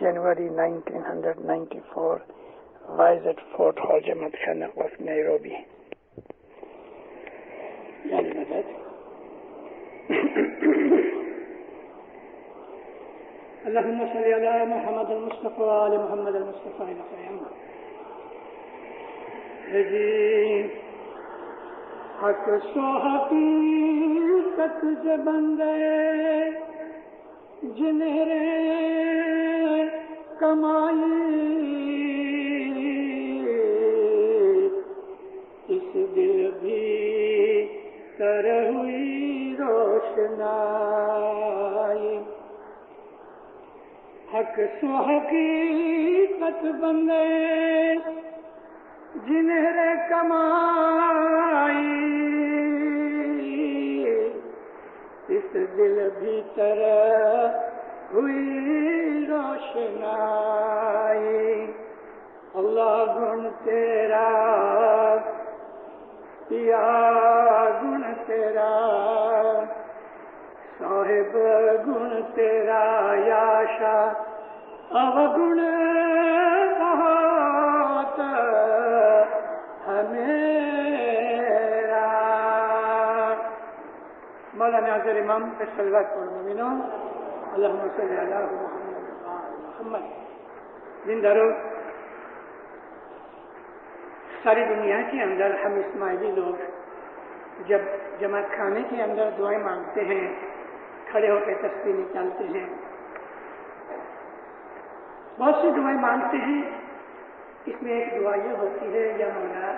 January 1994, visit Fort Hall Jamaat Khana of Nairobi. اللهم صل على محمد المصطفى وعلى محمد المصطفى الخيام الذي حق سو حقیقت سے بندے جنہیں کمائی اس دل بھی کر ہوئی روشنائی حق سو حقیقت بندے جنہیں کمائی اس دل بھیتر ہوئی روشنائی اللہ گن تیرا یا گن تیرا صاحب گن تیرا یا شاہ اوگن بہت ہمیرا مولانا حضر امام پہ صلوات پڑھ مومنوں اللہم صلی علی محمد زندہ رو ساری دنیا کے اندر ہم اسماعیلی لوگ جب جماعت خانے کے اندر دعائیں مانگتے ہیں کھڑے ہو کے تسبیح نکالتے ہیں بہت سی دعائیں مانگتے ہیں اس میں ایک دعا یہ ہوتی ہے یا مولا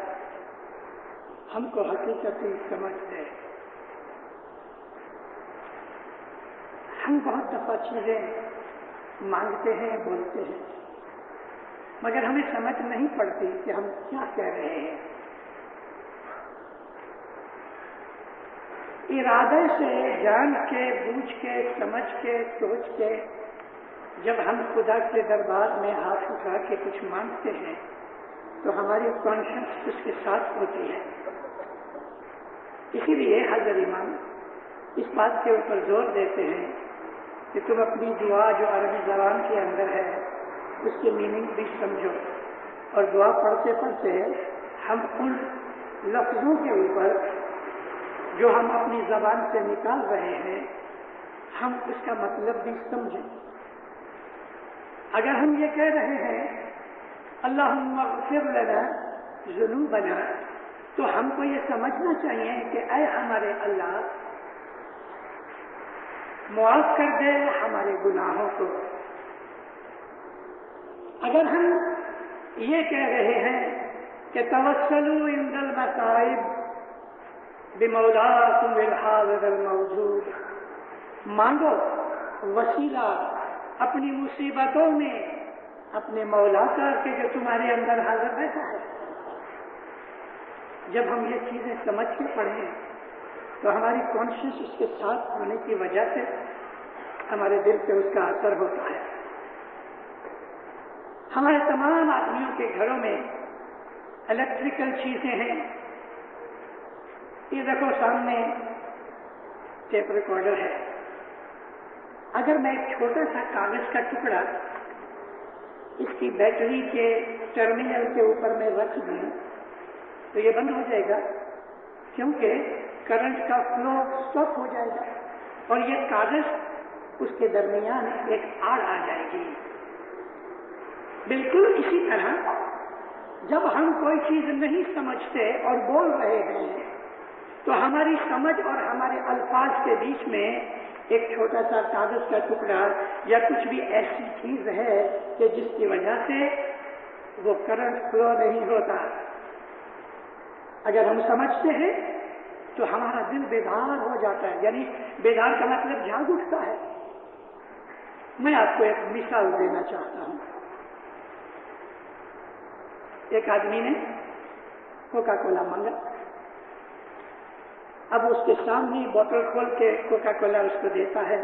ہم کو حقیقتی سمجھ دے ہم بہت دفعہ چیزیں مانگتے ہیں بولتے ہیں مگر ہمیں سمجھ نہیں پڑتی کہ ہم کیا کہہ رہے ہیں ارادے سے جان کے بوجھ کے سمجھ کے سوچ کے جب ہم خدا کے دربار میں ہاتھ اٹھا کے کچھ مانگتے ہیں تو ہماری کانشنس اس کے ساتھ ہوتی ہے اسی لیے حضرت امام اس بات کے اوپر زور دیتے ہیں کہ تم اپنی دعا جو عربی زبان کے اندر ہے اس کے میننگ بھی سمجھو اور دعا پڑھتے پڑھتے ہم ان لفظوں کے اوپر جو ہم اپنی زبان سے نکال رہے ہیں ہم اس کا مطلب بھی سمجھیں اگر ہم یہ کہہ رہے ہیں اللہم اغفر لنا ذنوبنا تو ہم کو یہ سمجھنا چاہیے کہ اے ہمارے اللہ معاف کر دے ہمارے گناہوں کو اگر ہم یہ کہہ رہے ہیں کہ توسلوا عند المصائب بمولاکم الحاضر الموجود مانگو وسیلہ اپنی مصیبتوں میں اپنے مولا کر کے جو تمہارے اندر حاضر بیٹھا ہے جب ہم یہ چیزیں سمجھ کے پڑھیں تو ہماری کانشنس اس کے ساتھ ہونے کی وجہ سے ہمارے دل پہ اس کا اثر ہوتا ہے ہمارے تمام آدمیوں کے گھروں میں الیکٹریکل چیزیں ہیں یہ دیکھو سامنے ٹیپ ریکارڈر ہے اگر میں ایک چھوٹا سا کاغذ کا ٹکڑا اس کی بیٹری کے ٹرمینل کے اوپر میں رکھ دوں تو یہ بند ہو جائے گا کیونکہ کرنٹ کا فلو سٹاپ ہو جائے گا اور یہ کاغذ اس کے درمیان ایک آڑ آ جائے گی بالکل اسی طرح جب ہم کوئی چیز نہیں سمجھتے اور بول رہے ہیں تو ہماری سمجھ اور ہمارے الفاظ کے بیچ میں ایک چھوٹا سا کاغذ کا ٹکڑا یا کچھ بھی ایسی چیز ہے کہ جس کی وجہ سے وہ کرنٹ فلو نہیں ہوتا اگر ہم سمجھتے ہیں تو ہمارا دل بیدار ہو جاتا ہے یعنی بیدار کا مطلب جاگ اٹھتا ہے میں آپ کو ایک مثال دینا چاہتا ہوں ایک آدمی نے کوکا کولا مانگا اب اس کے سامنے بوتل کھول کے کوکا کولا اس کو دیتا ہے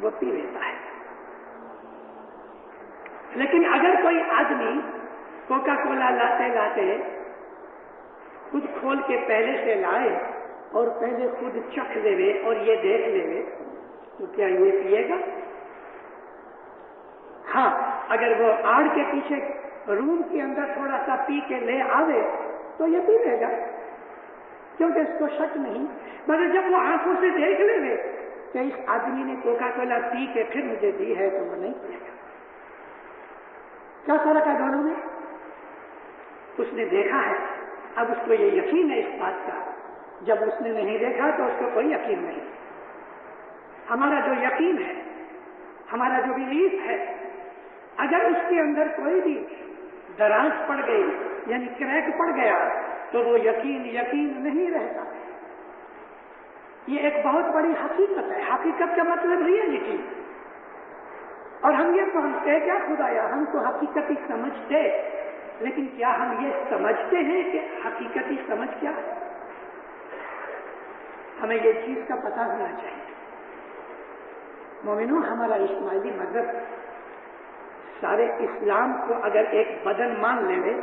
وہ پی لیتا ہے لیکن اگر کوئی آدمی کوکا کولا لاتے لاتے خود کھول کے پہلے سے لائے اور پہلے خود چکھ لے اور یہ دیکھ لے تو کیا یہ پیے گا ہاں اگر وہ آڑ کے پیچھے روم کے اندر تھوڑا سا پی کے لے آوے تو یہ پی لے گا کیونکہ اس کو شک نہیں، مگر جب وہ آنکھوں سے دیکھ لے گے کہ اس آدمی نے کوکا کولا پی کے پھر مجھے دی ہے تو وہ نہیں پیے گا۔ کیا فرق ہے دونوں میں؟ اس نے دیکھا ہے، اب اس کو یہ یقین ہے اس بات کا، جب اس نے نہیں دیکھا تو اس کو کوئی یقین نہیں۔ ہمارا جو یقین ہے، ہمارا جو بلیف ہے، اگر اس کے اندر کوئی بھی دراز پڑ گئی یعنی کریک پڑ گیا تو وہ یقین نہیں رہتا۔ یہ ایک بہت بڑی حقیقت ہے۔ حقیقت کا مطلب ریئلٹی، اور ہم یہ سمجھتے کیا خدایا، ہم تو حقیقت ہی سمجھتے، لیکن کیا ہم یہ سمجھتے ہیں کہ حقیقتی سمجھ کیا ہے؟ ہمیں یہ چیز کا پتہ ہونا چاہیے۔ مومنوں، ہمارا اسماعیلی مذہب سارے اسلام کو اگر ایک بدن مان لے،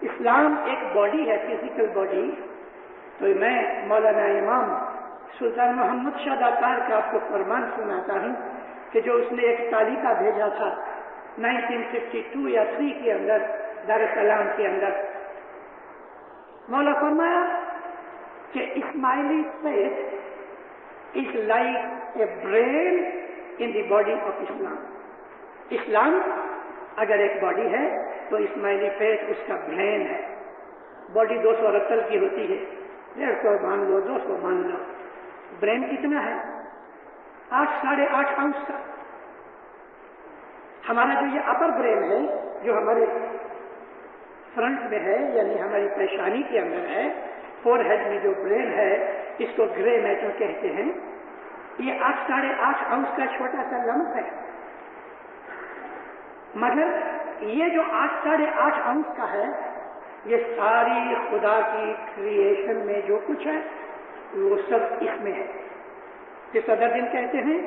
اسلام ایک باڈی ہے، فزیکل باڈی، تو میں مولانا امام سلطان محمد شاہ داتار کا آپ کو فرمان سناتا ہوں کہ جو اس نے ایک تعلیقہ بھیجا تھا 1952 یا 3 کے اندر دار السلام کے اندر، مولا فرمایا کہ Ismaili faith is like a brain in the body of Islam. اسلام اگر ایک باڈی ہے تو اسماعیلی فیتھ اس کا برین ہے۔ باڈی 200 رتل کی ہوتی ہے، 150 مان لو، 200 مان لو، برین کتنا ہے؟ 8 ساڑھے 8 اونس کا۔ ہمارا جو یہ اپر برین ہے، جو ہمارے فرنٹ میں ہے، یعنی ہماری پیشانی کے اندر ہے، فور ہیڈ میں جو برین ہے، اس کو گرے میٹر کہتے ہیں، یہ 8 ساڑھے 8 اونس کا چھوٹا سا لمپ ہے، مگر یہ جو 8 ساڑھے 8 اونس کا ہے، یہ ساری خدا کی کریشن میں جو کچھ ہے وہ سب اس میں ہے۔ کہ صدر دن کہتے ہیں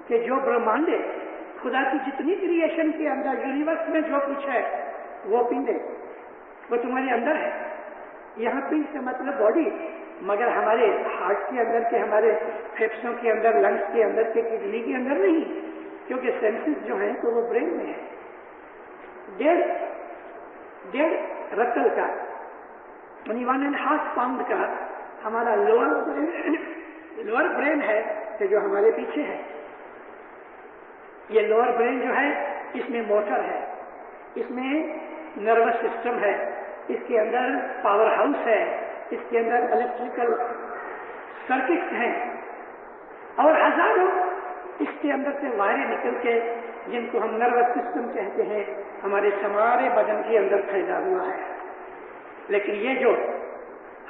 کہ جو برہمانڈ خدا کی جتنی کریشن کے اندر یونیورس میں جو کچھ ہے وہ پنڈے، وہ تمہارے اندر ہے۔ یہاں پنڈ سے مطلب باڈی، مگر ہمارے ہارٹ کے اندر کے، ہمارے پھیپھڑوں کے اندر، لنگس کے اندر کے، کڈنی کے اندر نہیں، کیونکہ سینسز جو ہیں تو وہ برین میں ہے۔ 1.5 رتل کا، 1.5 پاؤنڈ کا ہمارا لوور برین ہے کہ جو ہمارے پیچھے ہے۔ یہ لوور برین جو ہے اس میں موٹر ہے، اس میں نروس سسٹم ہے، اس کے اندر پاور ہاؤس ہے، اس کے اندر الیکٹریکل سرکٹس ہیں، اور ہزاروں اس کے اندر سے وائریں نکل کے، جن کو ہم نروس سسٹم کہتے ہیں، ہمارے سارے بدن کے اندر پھیلا ہوا ہے۔ لیکن یہ جو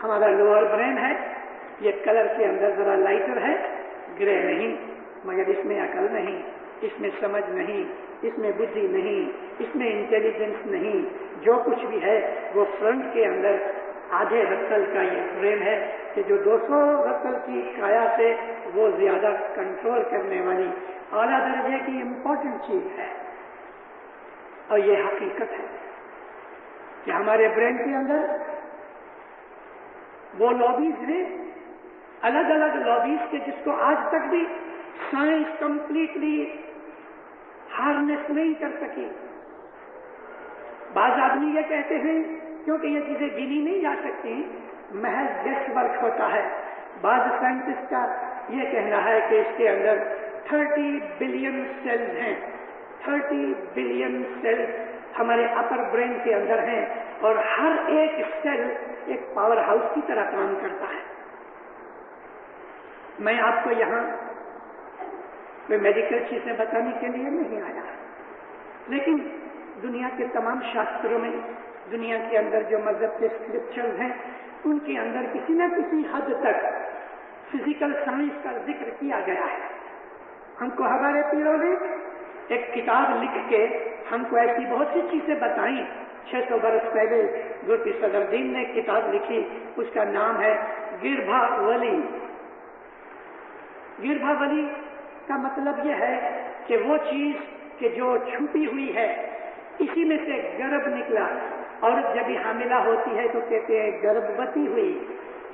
ہمارا لوور برین ہے، یہ کلر کے اندر ذرا لائٹر ہے، گرے نہیں، مگر اس میں عقل نہیں، اس میں سمجھ نہیں، اس میں بدھی نہیں، اس میں انٹیلیجنس نہیں، جو کچھ بھی ہے وہ فرنٹ کے اندر آدھے رتل کا یہ برین ہے کہ جو 200 رتل کی کایا سے وہ زیادہ کنٹرول کرنے والی اعلیٰ درجے کی امپورٹنٹ چیز ہے۔ اور یہ حقیقت ہے کہ ہمارے برین کے اندر وہ لابیز ہیں، الگ الگ لابیز کے، جس کو آج تک بھی سائنس کمپلیٹلی ہارنس نہیں کر سکی۔ بعض آدمی یہ کہتے ہیں کیونکہ یہ چیزیں گنی نہیں جا سکتی، محض گیس ورک ہوتا ہے۔ بعض سائنٹسٹ کا یہ کہنا ہے کہ اس کے اندر 30 بلین سیلز ہیں، 30 بلین سیلز ہمارے اپر برین کے اندر ہیں، اور ہر ایک سیل ایک پاور ہاؤس کی طرح کام کرتا ہے۔ میں آپ کو یہاں کوئی میڈیکل چیزیں بتانے کے لیے نہیں آیا، لیکن دنیا کے تمام شاستروں میں، دنیا کے اندر جو مذہب کے اسکرپچرز ہیں، ان کے اندر کسی نہ کسی حد تک فزیکل سائنس کا ذکر کیا گیا ہے۔ ہم کو ہمارے پیروں نے ایک کتاب لکھ کے ہم کو ایسی بہت سی چیزیں بتائیں۔ 600 برس پہلے گرتی صدر دین نے کتاب لکھی، اس کا نام ہے گربھا ولی۔ گربھا ولی کا مطلب یہ ہے کہ وہ چیز کہ جو چھپی ہوئی ہے، اسی میں سے گربھ نکلا۔ عورت جب حاملہ ہوتی ہے تو کہتے ہیں گربھوتی ہوئی،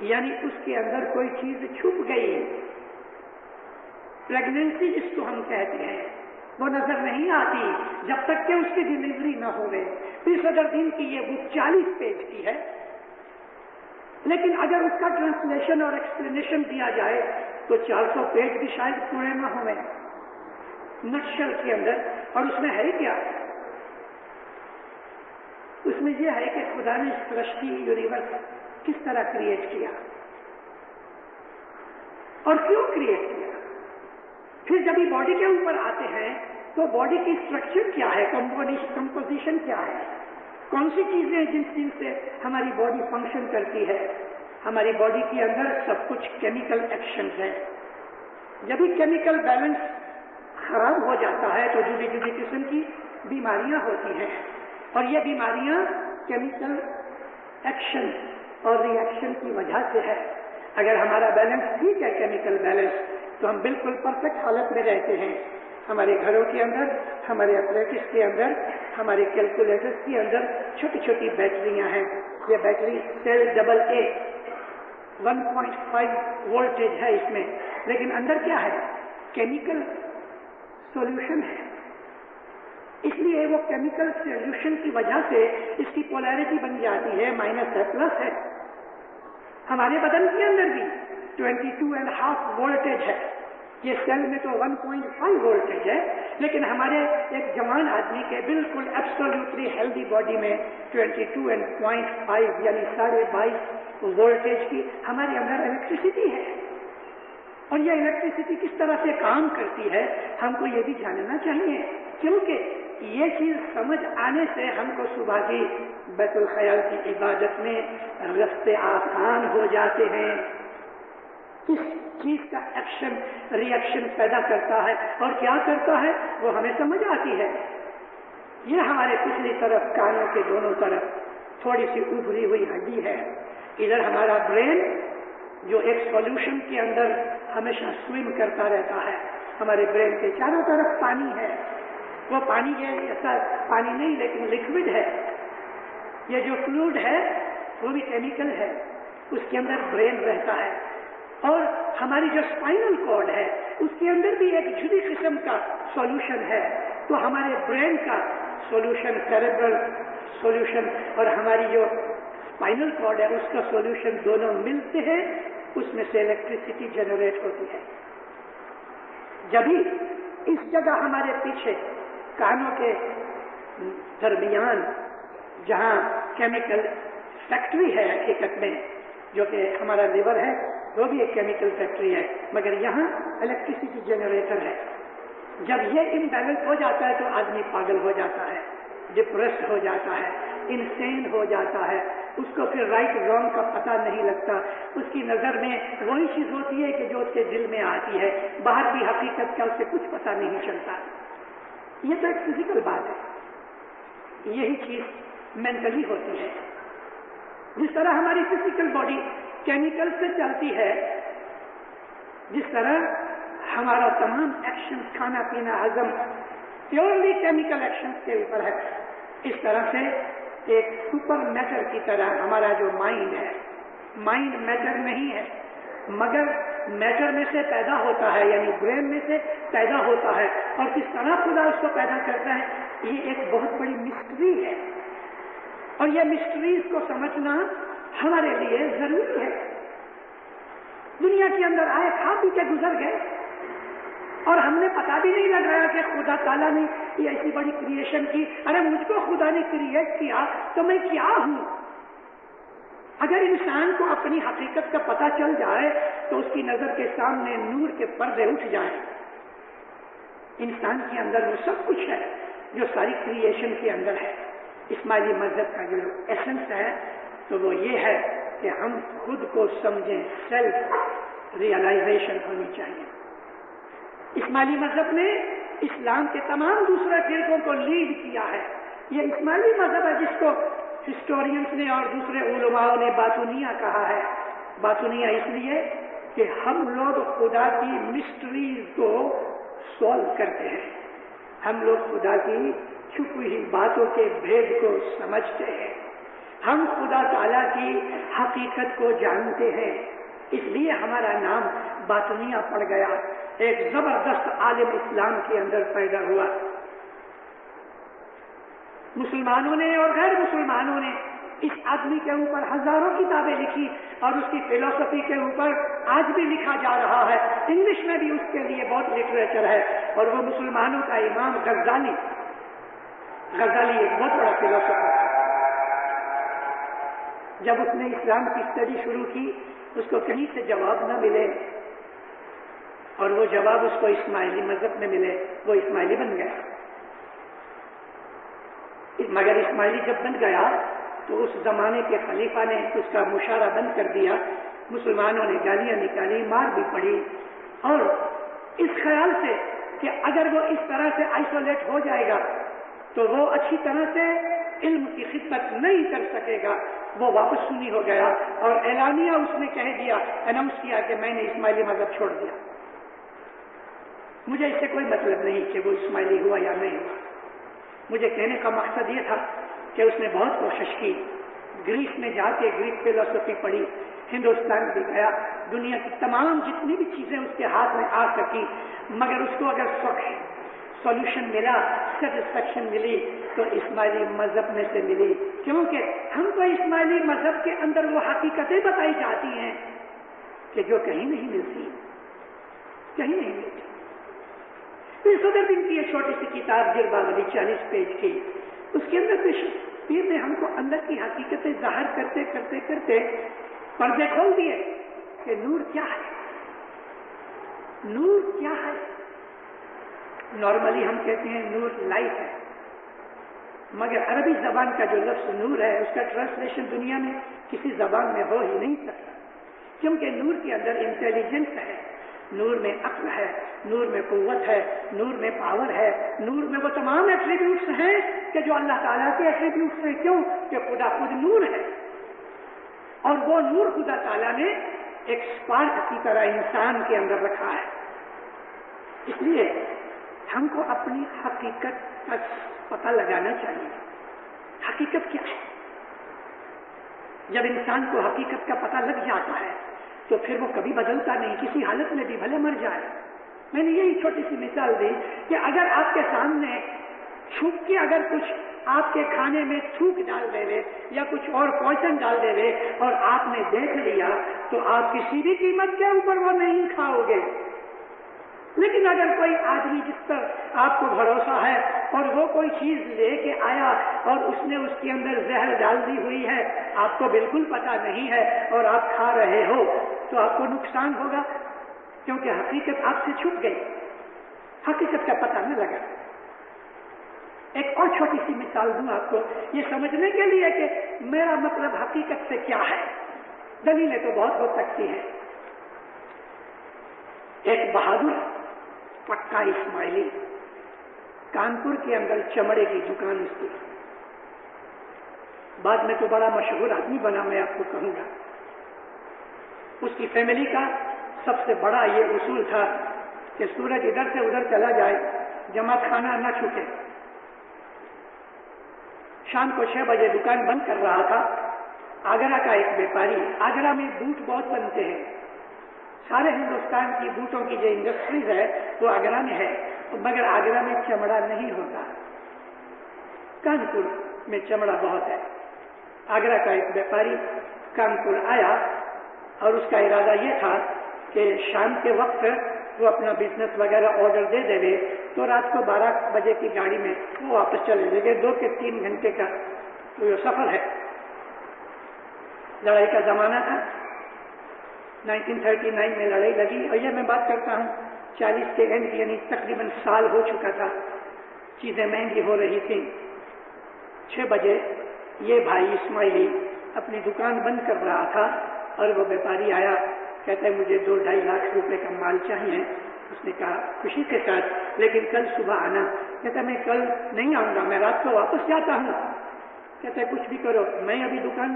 یعنی اس کے اندر کوئی چیز چھپ گئی۔ پریگننسی جس کو ہم کہتے ہیں، وہ نظر نہیں آتی جب تک کہ اس کی ڈلیوری نہ ہوئے. 20,000 دن کی یہ بک 40 پیج کی ہے، لیکن اگر اس کا ٹرانسلیشن اور ایکسپلینیشن دیا جائے تو 400 پیج بھی شاید پورے نہ ہوئے نٹشل کے اندر. اور اس میں ہے کیا؟ اس میں یہ ہے کہ خدا نے سرشٹی یونیورس کس طرح کریٹ کیا اور کیوں کریٹ کیا. پھر جب یہ باڈی کے اوپر آتے ہیں تو باڈی کی اسٹرکچر کیا ہے، کمپوزیشن کیا ہے، کون سی چیزیں جن سے ہماری باڈی فنکشن کرتی ہے. ہماری باڈی کے اندر سب کچھ کیمیکل ایکشنز ہیں. جب بھی کیمیکل بیلنس خراب ہو جاتا ہے تو جدی جدی قسم کی بیماریاں ہوتی ہیں، اور یہ بیماریاں کیمیکل ایکشن اور ری ایکشن کی وجہ سے ہے. اگر ہمارا بیلنس ٹھیک ہے، کیمیکل بیلنس، تو ہم بالکل پرفیکٹ حالت میں رہتے ہیں. ہمارے گھروں کے اندر، ہمارے اپریٹس کے اندر، ہمارے کیلکولیٹرز کے اندر چھوٹی چھوٹی بیٹریاں ہیں. یہ battery cell double A 1.5 voltage ہے اس میں، لیکن اندر کیا ہے؟ کیمیکل سولوشن ہے. اس لیے وہ کیمیکل سولوشن کی وجہ سے اس کی پولیرٹی بن جاتی ہے، مائنس ہے پلس ہے. ہمارے بدن کے اندر بھی 22.5 وولٹیج ہے. یہ سیل میں تو 1.5 وولٹیج ہے، لیکن ہمارے ایک جوان آدمی کے بالکل ایبسولوٹلی ہیلدی باڈی میں 22.5 یعنی 22.5 وولٹیج کی ہمارے اندر الیکٹریسٹی ہے. اور یہ الیکٹریسٹی کس طرح سے کام کرتی ہے ہم کو یہ بھی جاننا چاہیے، کیونکہ یہ چیز سمجھ آنے سے ہم کو صبح کی بیت الخیال کی عبادت میں رستے آسان ہو جاتے ہیں. کس چیز کا ایکشن ری ایکشن پیدا کرتا ہے اور کیا کرتا ہے وہ ہمیں سمجھ آتی ہے. یہ ہمارے پچھلی طرف کانوں کے دونوں طرف تھوڑی سی ابھری ہوئی ہڈی ہے. ادھر ہمارا برین جو ایک سولوشن کے اندر ہمیشہ سوئم کرتا رہتا ہے. ہمارے برین کے چاروں طرف پانی ہے. وہ پانی یہ ایسا پانی نہیں لیکن لکوڈ ہے. یہ جو فلوڈ ہے وہ بھی کیمیکل ہے، اس کے اندر برین رہتا ہے. اور ہماری جو اسپائنل کارڈ ہے اس کے اندر بھی ایک جدی قسم کا سولوشن ہے. تو ہمارے برین کا سولوشن، سیریبرل سولوشن، اور ہماری جو اسپائنل کارڈ ہے اس کا سولوشن دونوں ملتے ہیں، اس میں سے الیکٹریسٹی جنریٹ ہوتی ہے. جبھی اس جگہ ہمارے پیچھے کانوں کے درمیان جہاں کیمیکل فیکٹری ہے حقیقت میں، جو کہ ہمارا لیور ہے وہ بھی ایک کیمیکل فیکٹری ہے، مگر یہاں الیکٹریسٹی جنریٹر ہے. جب یہ امبیلنس ہو جاتا ہے تو آدمی پاگل ہو جاتا ہے، ڈپریسڈ ہو جاتا ہے، انسین ہو جاتا ہے. اس کو پھر رائٹ رانگ کا پتہ نہیں لگتا. اس کی نظر میں وہی چیز ہوتی ہے کہ جو اس کے دل میں آتی ہے، باہر کی حقیقت کا اسے کچھ پتہ نہیں چلتا. یہ تو ایک فزیکل بات ہے. یہی چیز مینٹلی ہوتی ہے. جس طرح ہماری فزیکل باڈی کیمیکل سے چلتی ہے، جس طرح ہمارا تمام ایکشن، کھانا پینا، ہضم پیورلی کیمیکل ایکشن کے اوپر ہے، اس طرح سے ایک سپر میٹر کی طرح ہمارا جو مائنڈ ہے، مائنڈ میٹر نہیں ہے مگر میٹر میں سے پیدا ہوتا ہے، یعنی برین میں سے پیدا ہوتا ہے. اور کس طرح خدا اس کو پیدا کرتا ہے یہ ایک بہت بڑی مسٹری ہے. اور یہ مسٹریز کو سمجھنا ہمارے لیے ضروری ہے. دنیا کے اندر آئے، کھا پی کے گزر گئے، اور ہم نے پتا بھی نہیں لگایا کہ خدا تعالیٰ نے یہ ایسی بڑی کریشن کی. ارے مجھ کو خدا نے کریٹ کیا تو میں کیا ہوں؟ اگر انسان کو اپنی حقیقت کا پتہ چل جائے تو اس کی نظر کے سامنے نور کے پردے اٹھ جائیں. انسان کے اندر وہ سب کچھ ہے جو ساری کریشن کے اندر ہے. اسماعیلی مذہب کا جو ایسنس ہے تو وہ یہ ہے کہ ہم خود کو سمجھیں، سیلف ریئلائزیشن ہونی چاہیے. اسماعیلی مذہب نے اسلام کے تمام دوسرے فرقوں کو لیڈ کیا ہے. یہ اسماعیلی مذہب ہے جس کو ہسٹورینس نے اور دوسرے علماء نے باطونیہ کہا ہے. باطونیہ اس لیے کہ ہم لوگ خدا کی مسٹریز کو سولو کرتے ہیں. ہم لوگ خدا کی چھپی ہوئی باتوں کے بھید کو سمجھتے ہیں. ہم خدا تعالیٰ کی حقیقت کو جانتے ہیں. اس لیے ہمارا نام باطنیہ پڑ گیا. ایک زبردست عالم اسلام کے اندر پیدا ہوا. مسلمانوں نے اور غیر مسلمانوں نے اس آدمی کے اوپر ہزاروں کتابیں لکھی اور اس کی فلسفی کے اوپر آج بھی لکھا جا رہا ہے. انگلش میں بھی اس کے لیے بہت لٹریچر ہے. اور وہ مسلمانوں کا امام غزالی ایک بہت بڑا فلسفر ہے. جب اس نے اسلام کی اسٹڈی شروع کی اس کو کہیں سے جواب نہ ملے اور وہ جواب اس کو اسماعیلی مذہب میں ملے. وہ اسماعیلی بن گیا. مگر اسماعیلی جب بن گیا تو اس زمانے کے خلیفہ نے اس کا مشاہرہ بند کر دیا. مسلمانوں نے گالیاں نکالی, مار بھی پڑی, اور اس خیال سے کہ اگر وہ اس طرح سے آئسولیٹ ہو جائے گا تو وہ اچھی طرح سے علم کی خدمت نہیں کر سکے گا. وہ واپس سنی ہو گیا اور اعلانیہ اس نے کہہ دیا, اناؤنس کیا کہ میں نے اسماعیلی مذہب چھوڑ دیا. مجھے اس سے کوئی مطلب نہیں کہ وہ اسماعیلی ہوا یا نہیں ہوا. مجھے کہنے کا مقصد یہ تھا کہ اس نے بہت کوشش کی. گریس میں جا کے گریک فلسفی پڑھی, ہندوستان بھی گیا, دنیا کی تمام جتنی بھی چیزیں اس کے ہاتھ میں آ سکی, مگر اس کو اگر سولوشن ملا, سیٹسفیکشن ملی تو اسماعیلی مذہب میں سے ملی. کیونکہ ہم کو اسماعیلی مذہب کے اندر وہ حقیقتیں بتائی جاتی ہیں کہ جو کہیں نہیں ملتی, کہیں نہیں ملتی. صدر دن کی ایک چھوٹی سی کتاب گربا والی 40 پیج کی, اس کے اندر پیر نے ہم کو اندر کی حقیقتیں ظاہر کرتے کرتے کرتے پردے کھول دیے کہ نور کیا ہے, نور کیا ہے. نارملی ہم کہتے ہیں نور لائٹ ہے, مگر عربی زبان کا جو لفظ نور ہے اس کا ٹرانسلیشن دنیا میں کسی زبان میں ہو ہی نہیں سکتا. کیونکہ نور کے اندر انٹیلیجنس ہے, نور میں عقل ہے, نور میں قوت ہے, نور میں پاور ہے, نور میں وہ تمام ایٹریبیوٹس ہیں کہ جو اللہ تعالیٰ کے ایٹریبیوٹس ہیں. کیوں کہ خدا خود نور ہے, اور وہ نور خدا تعالیٰ نے ایک سپارک کی طرح انسان کے اندر رکھا ہے. اس لیے ہم کو اپنی حقیقت کا پتہ لگانا چاہیے. حقیقت کیا ہے؟ جب انسان کو حقیقت کا پتہ لگ جاتا ہے تو پھر وہ کبھی بدلتا نہیں, کسی حالت میں بھی بھلے مر جائے. میں نے یہی چھوٹی سی مثال دی کہ اگر آپ کے سامنے چھپ کے اگر کچھ آپ کے کھانے میں تھوک ڈال دے وے یا کچھ اور پوائزن ڈال دے وے اور آپ نے دیکھ لیا تو آپ کسی بھی قیمت کے اوپر وہ نہیں کھاؤ گے. لیکن اگر کوئی آدمی جس پر آپ کو بھروسہ ہے اور وہ کوئی چیز لے کے آیا اور اس نے اس کے اندر زہر ڈال دی ہوئی ہے, آپ کو بالکل پتہ نہیں ہے اور آپ کھا رہے ہو, تو آپ کو نقصان ہوگا کیونکہ حقیقت آپ سے چھپ گئی, حقیقت کا پتہ نہ لگا. ایک اور چھوٹی سی مثال دوں آپ کو یہ سمجھنے کے لیے کہ میرا مطلب حقیقت سے کیا ہے. دلیلیں تو بہت ہو سکتی ہیں. ایک بہادر پکا اسماعیلی کانپور کے اندر چمڑے کی دکان اس کی, بعد میں تو بڑا مشہور آدمی بنا, میں آپ کو کہوں گا. اس کی فیملی کا سب سے بڑا یہ اصول تھا کہ سورج ادھر سے ادھر چلا جائے, جماعت خانہ نہ چھوٹے. شام کو 6 بجے دکان بند کر رہا تھا. آگرہ کا ایک بیپاری, آگرہ میں بوٹ بہت بنتے ہیں, سارے ہندوستان کی بوٹوں کی جو انڈسٹریز ہے وہ آگرہ میں ہے, مگر آگرہ میں چمڑا نہیں ہوتا. کانپور میں چمڑا بہت ہے. آگرہ کا ایک بیپاری کانپور آیا اور اس کا ارادہ یہ تھا کہ شام کے وقت وہ اپنا بزنس وغیرہ آرڈر دے دے تو رات کو 12 بجے کی گاڑی میں وہ واپس چلے جائے گے. 2 سے 3 گھنٹے کا جو سفر ہے. لڑائی کا زمانہ تھا, 1939 میں لڑائی لگی, اور یہ میں بات کرتا ہوں 40 کے اینڈ, یعنی تقریباً سال ہو چکا تھا, چیزیں مہنگی ہو رہی تھیں. 6 بجے یہ بھائی اسماعیلی اپنی دکان بند کر رہا تھا اور وہ بیپاری آیا, کہتا ہے مجھے 2-2.5 لاکھ روپے کا مال چاہیے. اس نے کہا خوشی کے ساتھ, لیکن کل صبح آنا. کہتا ہے میں کل نہیں آؤں گا, میں رات کو واپس جاتا ہوں. کہتا ہے کچھ بھی کرو, میں ابھی دکان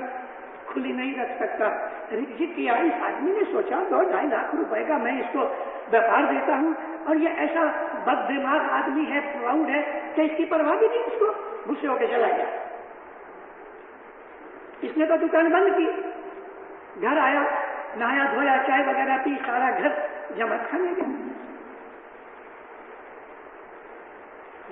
کھلی نہیں رکھ سکتا. رجحت کیا, اس آدمی نے سوچا 2-2.5 لاکھ روپے کا میں اس کو بیپار دیتا ہوں, اور یہ ایسا بد دماغ آدمی ہے, پراؤڈ ہے کہ اس کی پرواہ بھی نہیں, اس کو غصے ہو کے چلا گیا. اس نے تو دکان بند کی, گھر آیا, نہایا دھویا, چائے وغیرہ پی, سارا گھر جمع کھانے گیا.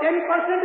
10%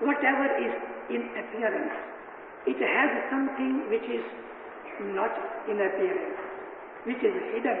whatever is in appearance, it has something which is not in appearance, which is hidden.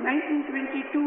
1922,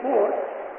4,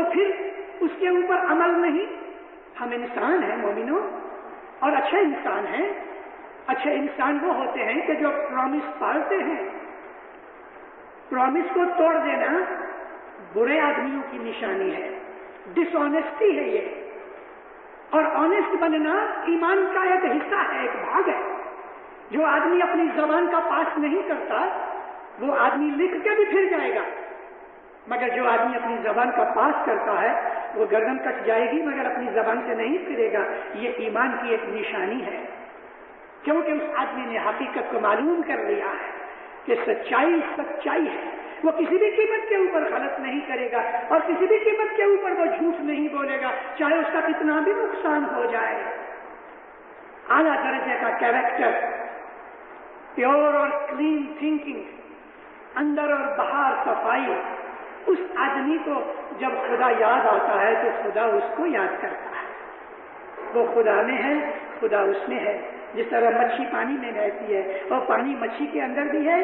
تو پھر اس کے اوپر عمل نہیں. ہم انسان ہیں مومنوں، اور اچھے انسان ہیں. اچھے انسان وہ ہوتے ہیں کہ جو پرومس پالتے ہیں. پرومس کو توڑ دینا برے آدمیوں کی نشانی ہے، ڈس آنےسٹی ہے یہ. اور آنےسٹ بننا ایمان کا ایک حصہ ہے، ایک بھاگ ہے. جو آدمی اپنی زبان کا پاس نہیں کرتا وہ آدمی لکھ کے بھی پھر جائے گا، مگر جو آدمی اپنی زبان کا پاس کرتا ہے وہ گردن کٹ جائے گی مگر اپنی زبان سے نہیں پھرے گا. یہ ایمان کی ایک نشانی ہے، کیونکہ اس آدمی نے حقیقت کو معلوم کر لیا ہے کہ سچائی سچائی ہے. وہ کسی بھی قیمت کے اوپر غلط نہیں کرے گا اور کسی بھی قیمت کے اوپر وہ جھوٹ نہیں بولے گا، چاہے اس کا کتنا بھی نقصان ہو جائے. اعلیٰ درجے کا کیریکٹر، پیور اور کلین تھنکنگ، اندر اور باہر صفائی. اس آدمی کو جب خدا یاد آتا ہے تو خدا اس کو یاد کرتا ہے. وہ خدا میں ہے، خدا اس میں ہے. جس طرح مچھی پانی میں رہتی ہے اور پانی مچھی کے اندر بھی ہے،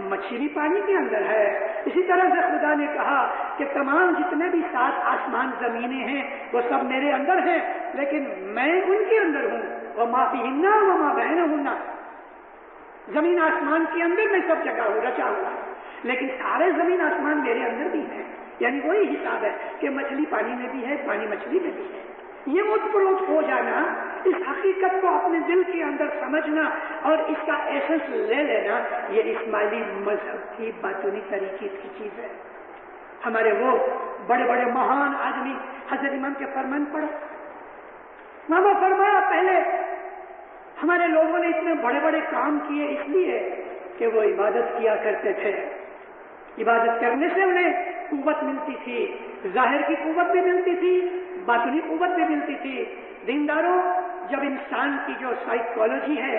مچھی بھی پانی کے اندر ہے. اسی طرح سے خدا نے کہا کہ تمام جتنے بھی 7 آسمان زمینیں ہیں وہ سب میرے اندر ہیں، لیکن میں ان کے اندر ہوں. وما فیہن وما بینہن، زمین آسمان کے اندر میں سب جگہ ہوں، رچا ہوا ہے، لیکن سارے زمین آسمان میرے اندر بھی ہیں. یعنی وہی حساب ہے کہ مچھلی پانی میں بھی ہے، پانی مچھلی میں بھی ہے. یہ اوت پروت ہو جانا، اس حقیقت کو اپنے دل کے اندر سمجھنا اور اس کا ایسنس لے لینا، یہ اسماعیلی مذہب کی باطنی طریقے کی چیز ہے. ہمارے وہ بڑے بڑے مہان آدمی حضرت امام کے فرمان پڑھو. وہاں وہ فرمایا پہلے ہمارے لوگوں نے اتنے بڑے بڑے کام کیے اس لیے کہ وہ عبادت کیا کرتے تھے. عبادت کرنے سے انہیں قوت ملتی تھی، ظاہر کی قوت بھی ملتی تھی، باطنی قوت بھی ملتی تھی. دینداروں، جب انسان کی جو سائیکالوجی ہے،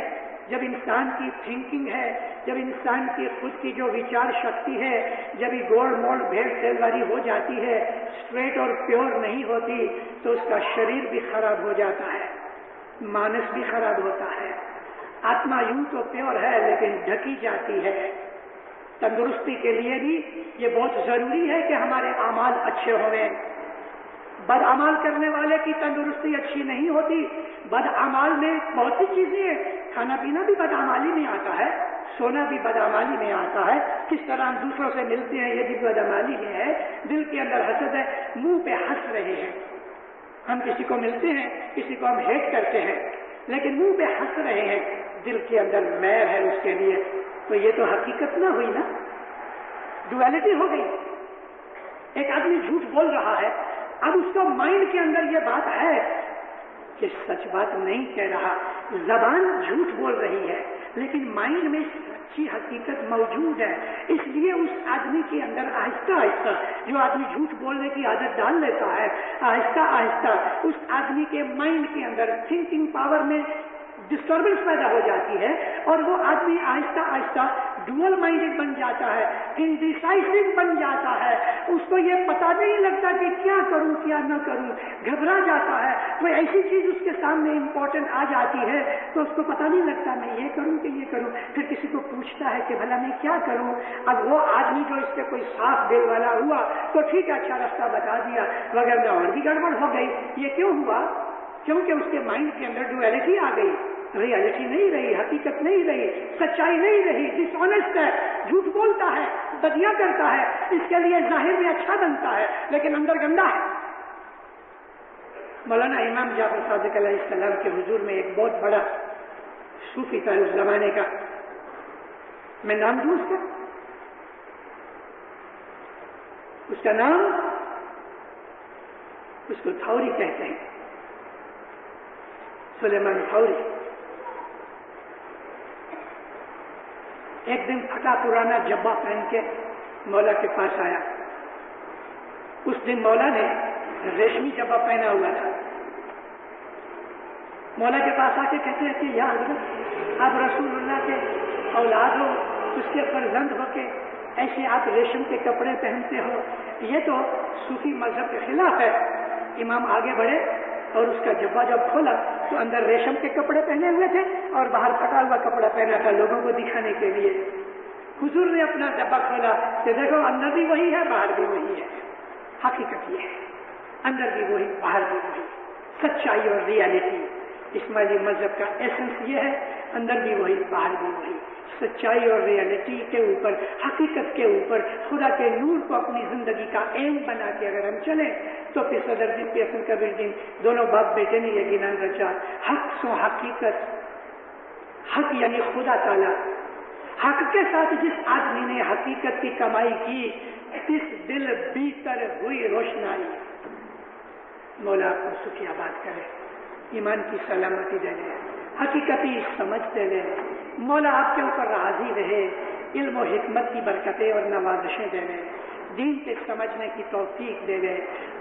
جب انسان کی تھنکنگ ہے، جب انسان کی خود کی جو وچار شکتی ہے، جب یہ گوڑ موڑ بھیڑ سیل والی ہو جاتی ہے، اسٹریٹ اور پیور نہیں ہوتی، تو اس کا شریر بھی خراب ہو جاتا ہے، مانس بھی خراب ہوتا ہے. آتما یوں تو پیور ہے لیکن ڈھکی جاتی ہے. تندرستی کے لیے بھی یہ بہت ضروری ہے کہ ہمارے اعمال اچھے ہوئے. بد اعمال کرنے والے کی تندرستی اچھی نہیں ہوتی. بد اعمال میں بہت سی چیزیں ہیں، کھانا پینا بھی بد اعمالی میں آتا ہے، سونا بھی بد اعمالی میں آتا ہے، کس طرح ہم دوسروں سے ملتے ہیں یہ بھی بد اعمالی میں ہے. دل کے اندر حسد ہے، منہ پہ ہنس رہے ہیں. ہم کسی کو ملتے ہیں، کسی کو ہم ہیٹ کرتے ہیں، لیکن منہ پہ ہنس رہے ہیں، دل کے اندر میر ہے اس کے لیے. تو یہ تو حقیقت نہ ہوئی نا، ڈویلٹی ہو گئی. ایک آدمی جھوٹ بول رہا ہے، اب اس کو مائنڈ کے اندر یہ بات ہے کہ سچ بات نہیں کہہ رہا، زبان جھوٹ بول رہی ہے، لیکن مائنڈ میں سچی حقیقت موجود ہے. اس لیے اس آدمی کے اندر آہستہ آہستہ، جو آدمی جھوٹ بولنے کی عادت ڈال لیتا ہے، آہستہ آہستہ اس آدمی کے مائنڈ کے اندر تھنکنگ پاور میں ڈسٹربنس پیدا ہو جاتی ہے اور وہ آدمی آہستہ آہستہ ڈوئل مائنڈڈ بن جاتا ہے، انڈیسائسو بن جاتا ہے. اس کو یہ پتا نہیں لگتا کہ کیا کروں کیا نہ کروں، گھبرا جاتا ہے. کوئی ایسی چیز اس کے سامنے امپورٹنٹ آ جاتی ہے تو اس کو پتا نہیں لگتا میں یہ کروں کہ یہ کروں. پھر کسی کو پوچھتا ہے کہ بھلا میں کیا کروں. اب وہ آدمی جو اس سے کوئی صاف دل والا ہوا تو ٹھیک ہے، اچھا راستہ بتا دیا، وغیرہ اور بھی گڑبڑ ہو گئی. یہ کیوں ہوا؟ کیونکہ اس کے مائنڈ کے اندر ڈویلٹی آ گئی، ریالٹی نہیں رہی، حقیقت نہیں رہی، سچائی نہیں رہی. ڈس آنےسٹ ہے، جھوٹ بولتا ہے، بدیاں کرتا ہے، اس کے لیے ظاہر میں اچھا بنتا ہے لیکن اندر گندا ہے. مولانا امام جعفر صادق علیہ السلام کے حضور میں ایک بہت بڑا صوفی تھا اس زمانے کا. میں نام دوں اس کا نام، اس کو تھوری کہتے ہیں، سلیمان تھوری. ایک دن پھٹا پرانا جبہ پہن کے مولا کے پاس آیا. اس دن مولا نے ریشمی جبہ پہنا ہوا تھا. مولا کے پاس آ کے کہتے ہیں کہ یا حضرت، آپ رسول اللہ کے اولاد ہو، اس کے فرزند ہو کے ایسے آپ ریشم کے کپڑے پہنتے ہو، یہ تو صوفی مذہب کے خلاف ہے. امام آگے بڑھے اور اس کا جبہ جب کھولا تو اندر ریشم کے کپڑے پہنے ہوئے تھے اور باہر پھٹا ہوا کپڑا پہنا تھا لوگوں کو دکھانے کے لیے. حضور نے اپنا جبہ کھولا کہ دیکھو اندر بھی وہی ہے باہر بھی وہی ہے. حقیقت یہ ہے اندر بھی وہی باہر بھی وہی، سچائی اور ریالٹی اسماعیلی مذہب کا ایسنس یہ ہے، اندر بھی وہی باہر بھی وہی، سچائی اور ریالٹی کے اوپر، حقیقت کے اوپر خدا کے نور کو اپنی زندگی کا ایم بنا کے اگر ہم چلیں تو پھر صدر دین پیسن کبیر دین دونوں باپ بیٹے نے یہ گنان رچا، حق سو حقیقت، حق یعنی خدا تعالی، حق کے ساتھ جس آدمی نے حقیقت کی کمائی کی، اس دل بھیتر ہوئی روشنائی، مولا آپ کو سکھی آباد کرے، ایمان کی سلامتی دے لے، حقیقتی سمجھ دے لے، مولا آپ کے اوپر راضی رہے، علم و حکمت کی برکتیں اور نوازشیں دے لے، دین کے سمجھنے کی توفیق دے لے،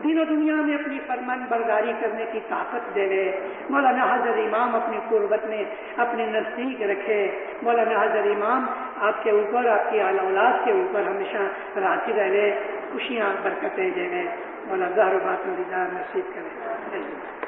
دین و دنیا میں اپنی فرمان برداری کرنے کی طاقت دے لے، مولانا حضرت امام اپنی قربت میں اپنے نزدیک رکھے، مولانا حضرت امام آپ کے اوپر، آپ کی اعلی اولاد کے اوپر ہمیشہ راضی رہ لے، خوشیاں برکتیں دے لے، مولا ظاہر و باطن دیدار نصیب کرے۔